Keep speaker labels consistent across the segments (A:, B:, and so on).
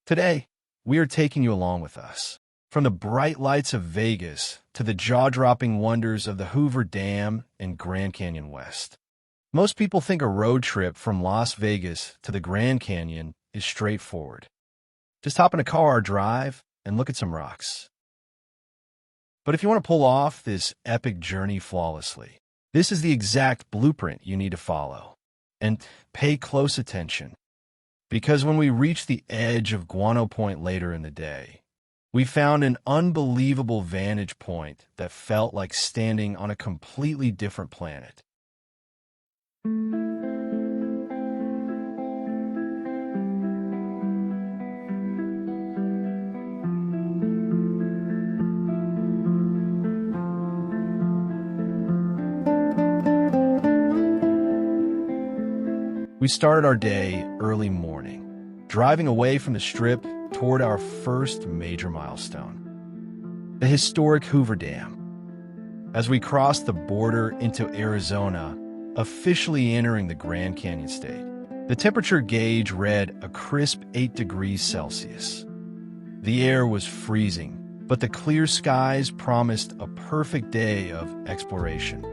A: Today, we are taking you along with us. From the bright lights of Vegas to the jaw-dropping wonders of the Hoover Dam and Grand Canyon West. Most people think a road trip from Las Vegas to the Grand Canyon is straightforward. Just hop in a car or drive and look at some rocks. But if you want to pull off this epic journey flawlessly, this is the exact blueprint you need to follow. And pay close attention, because when we reach the edge of Guano Point later in the day, we found an unbelievable vantage point that felt like standing on a completely different planet. We started our day early morning, driving away from the Strip toward our first major milestone, the historic Hoover Dam. As we crossed the border into Arizona, officially entering the Grand Canyon state, the temperature gauge read a crisp 8 degrees Celsius. The air was freezing, but the clear skies promised a perfect day of exploration.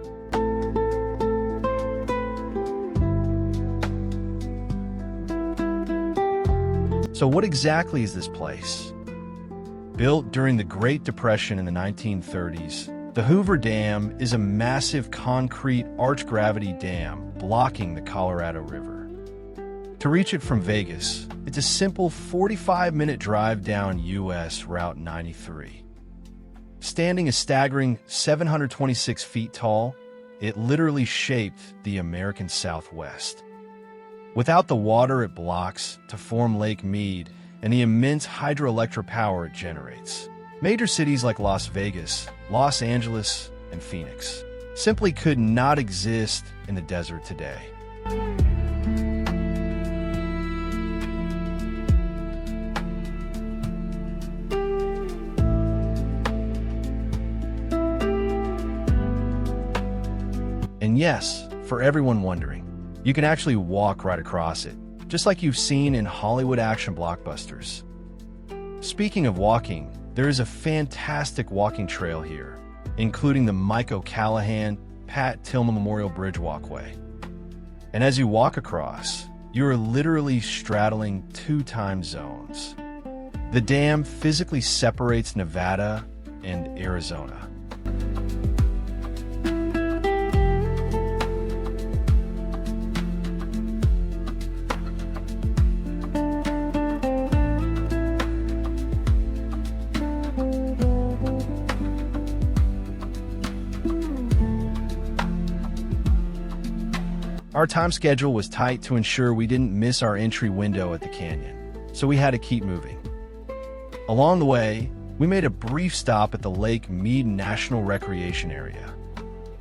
A: So what exactly is this place? Built during the Great Depression in the 1930s, the Hoover Dam is a massive concrete arch-gravity dam blocking the Colorado River. To reach it from Vegas, it's a simple 45-minute drive down U.S. Route 93. Standing a staggering 726 feet tall, it literally shaped the American Southwest. Without the water it blocks to form Lake Mead and the immense hydroelectric power it generates, major cities like Las Vegas, Los Angeles, and Phoenix simply could not exist in the desert today. And yes, for everyone wondering, you can actually walk right across it, just like you've seen in Hollywood action blockbusters. Speaking of walking, there is a fantastic walking trail here, including the Mike O'Callahan Pat Tillman Memorial Bridge Walkway. And as you walk across, you are literally straddling 2 time zones. The dam physically separates Nevada and Arizona. Our time schedule was tight to ensure we didn't miss our entry window at the canyon, so we had to keep moving. Along the way, we made a brief stop at the Lake Mead National Recreation Area.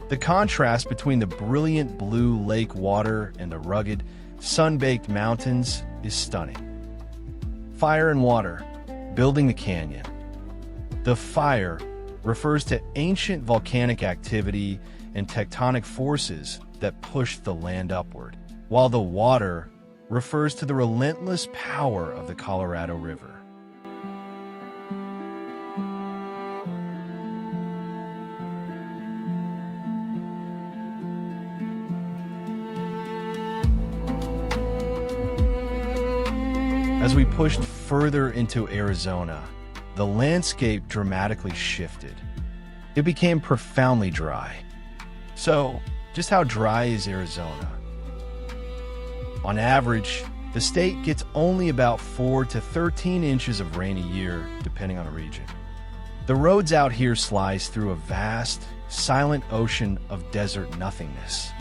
A: The contrast between the brilliant blue lake water and the rugged, sun-baked mountains is stunning. Fire and water, building the canyon. The fire refers to ancient volcanic activity and tectonic forces that pushed the land upward, while the water refers to the relentless power of the Colorado River. As we pushed further into Arizona, the landscape dramatically shifted. It became profoundly dry. So, just how dry is Arizona? On average, the state gets only about 4 to 13 inches of rain a year, depending on the region. The roads out here slice through a vast, silent ocean of desert nothingness.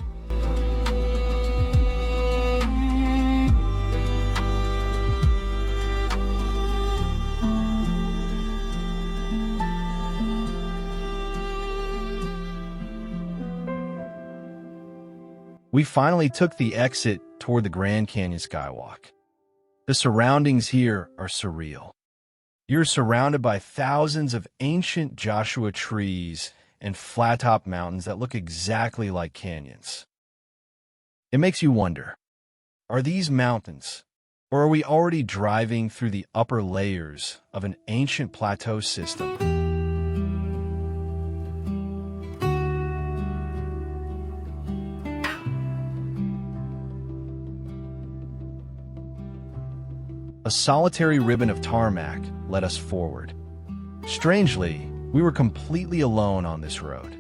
A: We finally took the exit toward the Grand Canyon Skywalk. The surroundings here are surreal. You're surrounded by thousands of ancient Joshua trees and flat-top mountains that look exactly like canyons. It makes you wonder, are these mountains, Or are we already driving through the upper layers of an ancient plateau system? A solitary ribbon of tarmac led us forward. Strangely, we were completely alone on this road.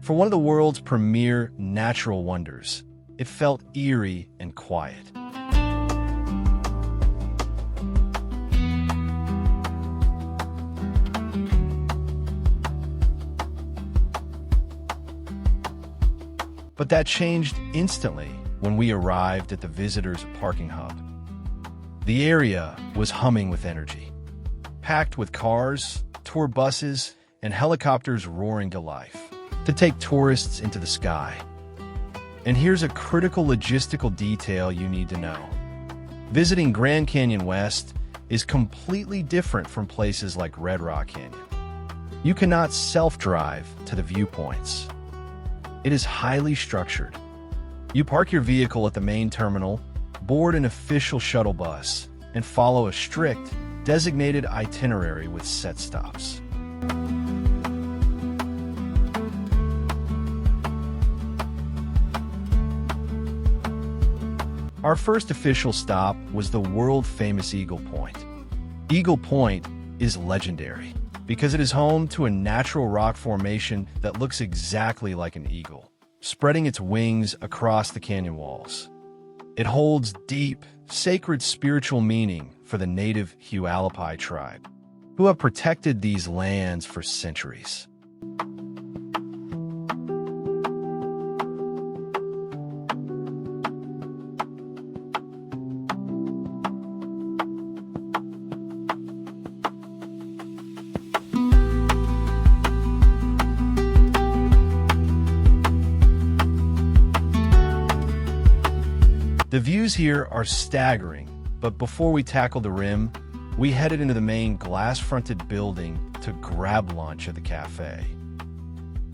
A: For one of the world's premier natural wonders, it felt eerie and quiet. But that changed instantly when we arrived at the visitors' parking hub. The area was humming with energy, packed with cars, tour buses, and helicopters roaring to life to take tourists into the sky. And here's a critical logistical detail you need to know. Visiting Grand Canyon West is completely different from places like Red Rock Canyon. You cannot self-drive to the viewpoints. It is highly structured. You park your vehicle at the main terminal, board an official shuttle bus, and follow a strict, designated itinerary with set stops. Our first official stop was the world-famous Eagle Point. Eagle Point is legendary because it is home to a natural rock formation that looks exactly like an eagle, spreading its wings across the canyon walls. It holds deep, sacred spiritual meaning for the native Hualapai tribe, who have protected these lands for centuries. The views here are staggering, but before we tackled the rim, we headed into the main glass-fronted building to grab lunch at the cafe.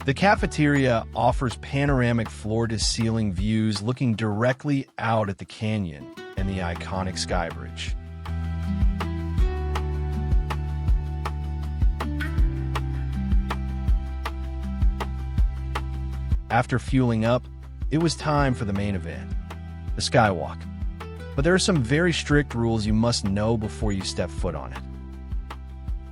A: The cafeteria offers panoramic floor-to-ceiling views looking directly out at the canyon and the iconic Sky Bridge. After fueling up, it was time for the main event, the Skywalk. But there are some very strict rules you must know before you step foot on it.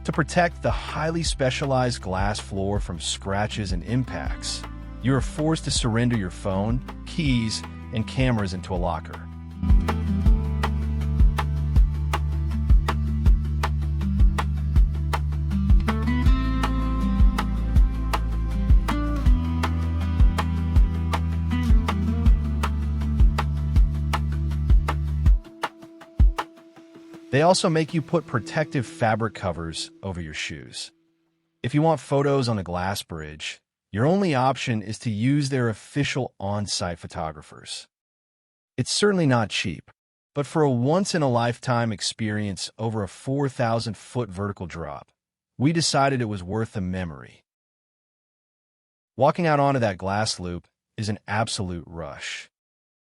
A: To protect the highly specialized glass floor from scratches and impacts, you are forced to surrender your phone, keys, and cameras into a locker. They also make you put protective fabric covers over your shoes. If you want photos on a glass bridge, your only option is to use their official on-site photographers. It's certainly not cheap, but for a once-in-a-lifetime experience over a 4,000-foot vertical drop, we decided it was worth the memory. Walking out onto that glass loop is an absolute rush.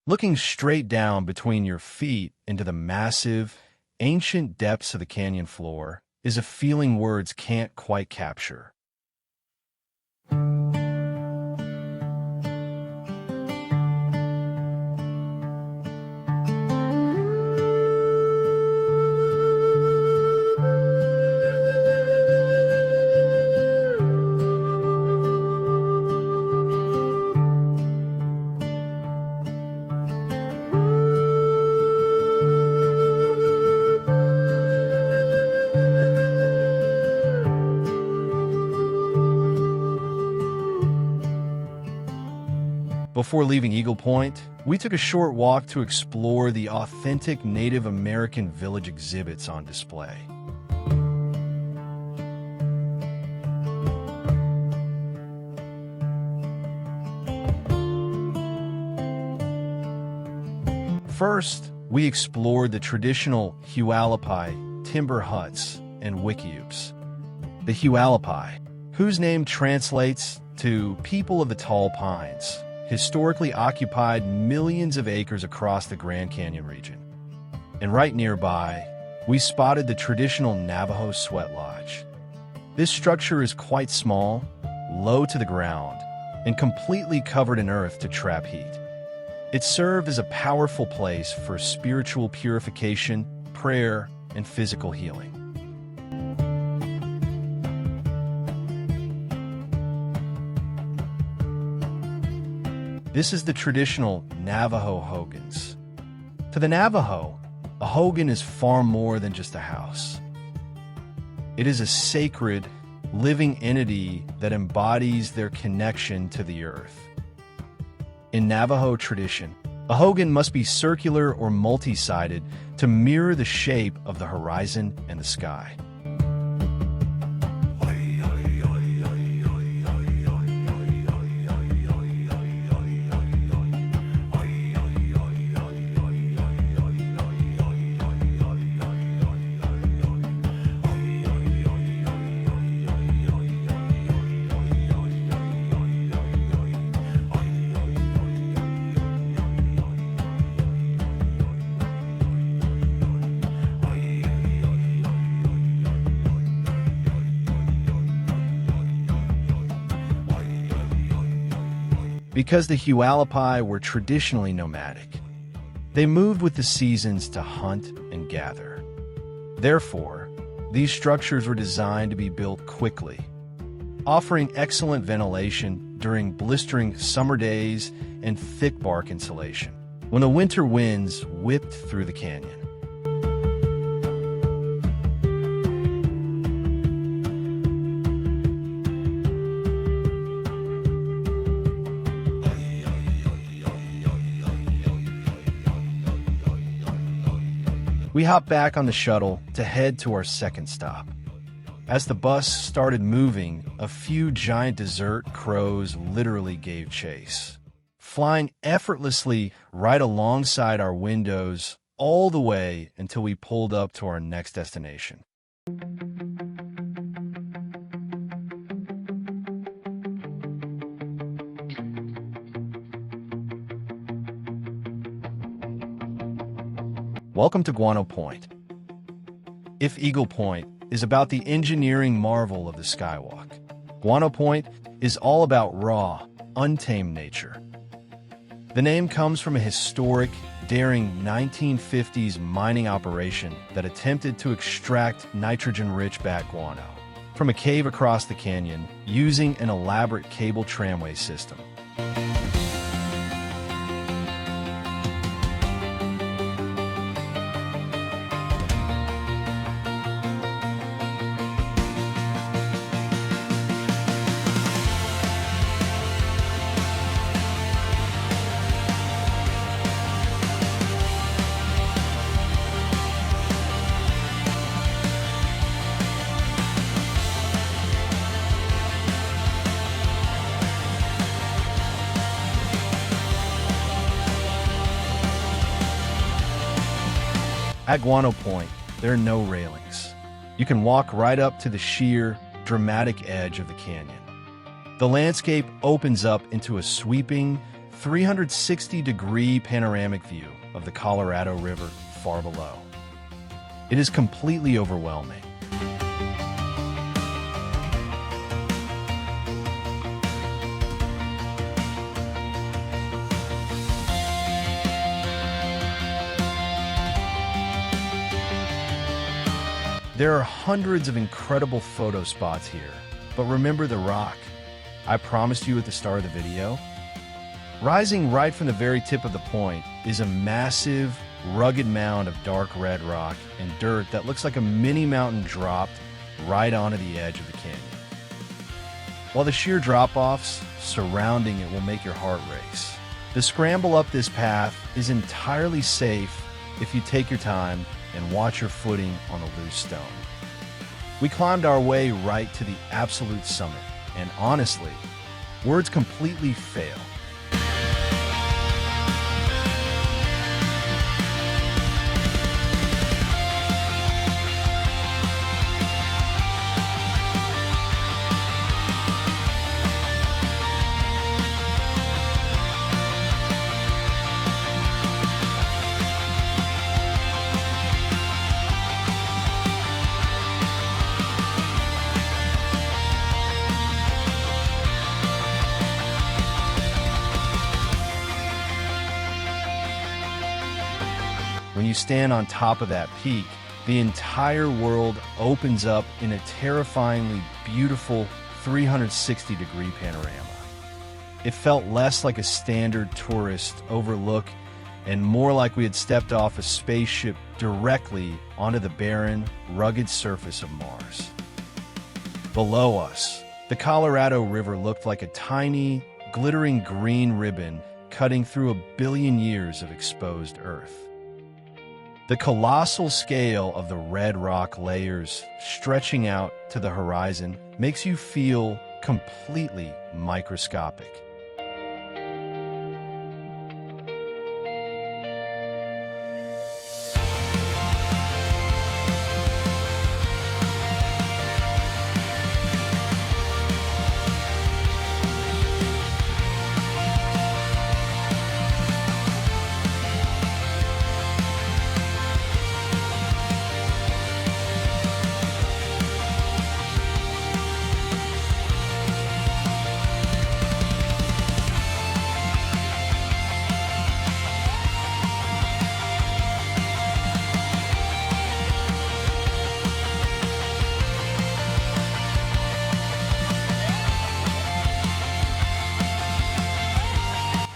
A: Looking straight down between your feet into the massive, ancient depths of the canyon floor is a feeling words can't quite capture. Before leaving Eagle Point, we took a short walk to explore the authentic Native American village exhibits on display. First, we explored the traditional Hualapai timber huts and Wikiups. The Hualapai, whose name translates to people of the tall pines, historically occupied millions of acres across the Grand Canyon region. And right nearby, we spotted the traditional Navajo sweat lodge. This structure is quite small, low to the ground, and completely covered in earth to trap heat. It served as a powerful place for spiritual purification, prayer, and physical healing. This is the traditional Navajo Hogans. To the Navajo, a Hogan is far more than just a house. It is a sacred, living entity that embodies their connection to the earth. In Navajo tradition, a Hogan must be circular or multi-sided to mirror the shape of the horizon and the sky. Because the Hualapai were traditionally nomadic, they moved with the seasons to hunt and gather. Therefore, these structures were designed to be built quickly, offering excellent ventilation during blistering summer days and thick bark insulation when the winter winds whipped through the canyon. We hopped back on the shuttle to head to our second stop. As the bus started moving, a few giant desert crows literally gave chase, flying effortlessly right alongside our windows all the way until we pulled up to our next destination. Welcome to Guano Point. If Eagle Point is about the engineering marvel of the Skywalk, Guano Point is all about raw, untamed nature. The name comes from a historic, daring 1950s mining operation that attempted to extract nitrogen-rich bat guano from a cave across the canyon using an elaborate cable tramway system. At Guano Point, there are no railings. You can walk right up to the sheer, dramatic edge of the canyon. The landscape opens up into a sweeping, 360-degree panoramic view of the Colorado River far below. It is completely overwhelming. There are hundreds of incredible photo spots here, but remember the rock I promised you at the start of the video? Rising right from the very tip of the point is a massive, rugged mound of dark red rock and dirt that looks like a mini mountain dropped right onto the edge of the canyon. While the sheer drop-offs surrounding it will make your heart race, the scramble up this path is entirely safe if you take your time and watch your footing on the loose stone. We climbed our way right to the absolute summit, and honestly, words completely fail. stand on top of that peak, the entire world opens up in a terrifyingly beautiful 360-degree panorama. It felt less like a standard tourist overlook and more like we had stepped off a spaceship directly onto the barren, rugged surface of Mars. Below us, the Colorado River looked like a tiny, glittering green ribbon cutting through a billion years of exposed Earth. The colossal scale of the red rock layers stretching out to the horizon makes you feel completely microscopic.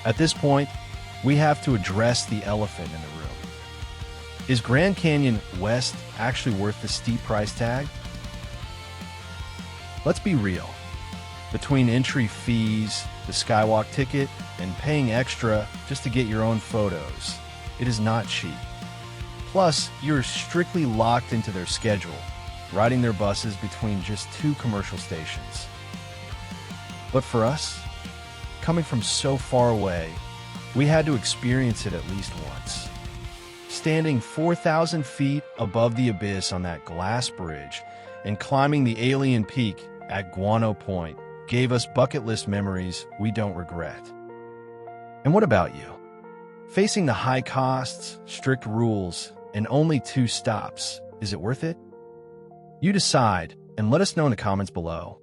A: At this point, we have to address the elephant in the room. Is Grand Canyon West actually worth the steep price tag? Let's be real. Between entry fees, the Skywalk ticket, and paying extra just to get your own photos, it is not cheap. Plus, you're strictly locked into their schedule, riding their buses between just 2 commercial stations. But for us, coming from so far away, we had to experience it at least once. Standing 4,000 feet above the abyss on that glass bridge and climbing the alien peak at Guano Point gave us bucket list memories we don't regret. And what about you? Facing the high costs, strict rules, and only 2 stops, is it worth it? You decide, and let us know in the comments below.